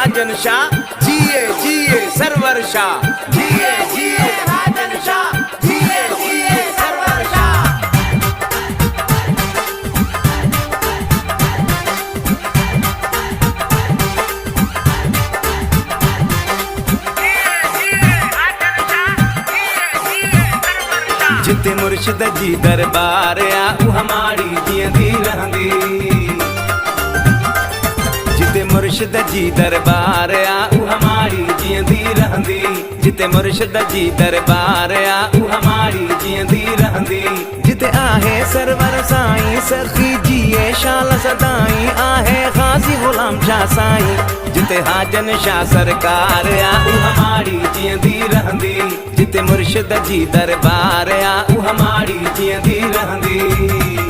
हाजन शाह जिए जिए सरवर शाह, जिए जिए हाजन शाह, जिए जिए सरवर शाह। जिते मुर्शिद जी दरबार आ उ हमारी जींदी रहंदी, जिते मुर्शिद जी दरबार आ उ हमारी जींदी रहंदी, जिते मुर्शिद जी दरबार आ उ हमारी जींदी रहंदी। जिते आहे सरवर साईं सखी जिए शाल सदाई, आहे गाजी गुलाम शाह साईं, जिते हाजन शाह सरकार आ उ हमारी जींदी रहंदी, जिते मुर्शिद जी दरबार आ उ हमारी जींदी रहंदी।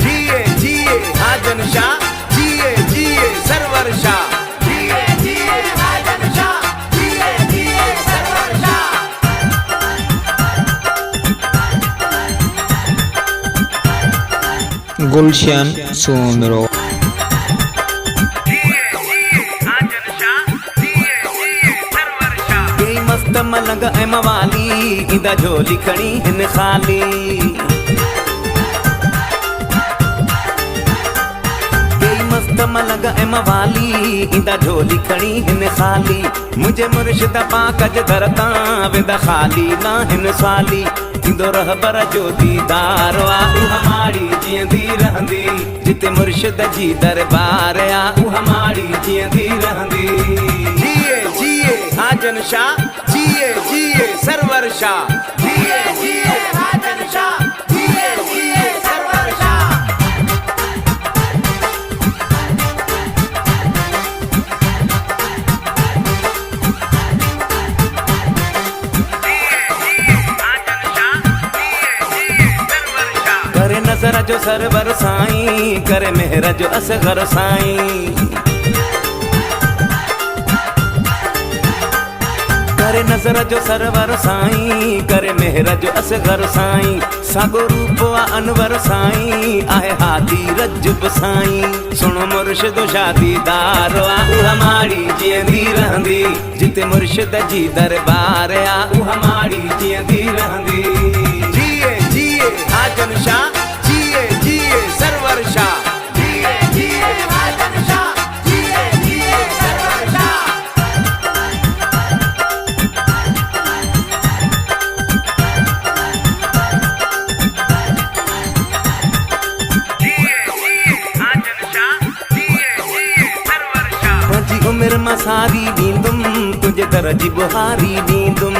जिए जिए हाजन शाह, जिए जिए सरवर शाह, जिए जिए हाजन शाह, जिए जिए सरवर शाह। गुलशन सोनरो मस्त मलंग ऐं मवाली इंदा झोली खणी हिन खाली, मस्त मलंग ऐं मवाली इंदा झोली खणी हिन खाली। मुझे मुर्शिद पाकज दरता वेंदा खाली ना हिन साली, इंदो रहबर जो दीदार आ उ हमारी जींदी रहंदी, जिते मुर्शिद जी दरबार आ उ हमारी जींदी रहंदी। जिए जिए हाजन शाह, जिए जिए सरवर शाह, जिए जिए हाजन शाह, जिए जिए सरवर शाह। करे नजर जो सरवर साईं, करे मेहर जो असगर साईं, करे नजर जो सरवर साईं, करे मेहर जो असगर साईं। सागो रूप आ अनवर साईं, आहे हादी रज्जुब साईं, सुनो मुर्शिद शादीदार आ उ हमारी जींदी रहंदी, जिते मुर्शिद जी दरबार आ उ हमारी जींदी रहंदी। जिए जिए हाजन शाह, जिए जिए सरवर शाह, जिए जिए हाजन शाह, जिए जिए सरवर शाह। उमिर मसारी दींदुम तुझे दर जी बुहारी दींदुम,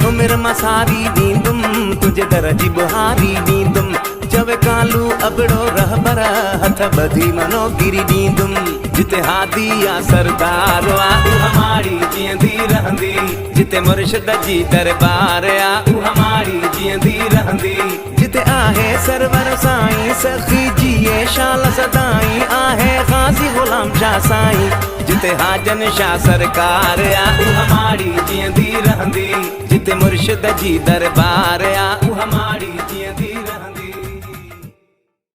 उमिर मसारी दींदुम तुझे दर जी बुहारी दींदुम। चवे कालू अबड़ो रहबर हथ बधी मनो गिरी दींदुम, जिते हादी आ सरदार आ उ हमारी जींदी रहंदी, जिते मुर्शिद जी दरबार आ उ हमारी जींदी रहंदी। जिते आहे सरवर साईं सखी जिए शाल सदाई, आहे गाजी गुलाम शाह साईं, जिते हाजन शाह सरकार आ उ हमारी जींदी रहंदी, जिते मुर्शिद जी दरबार आ उ हमारी जींदी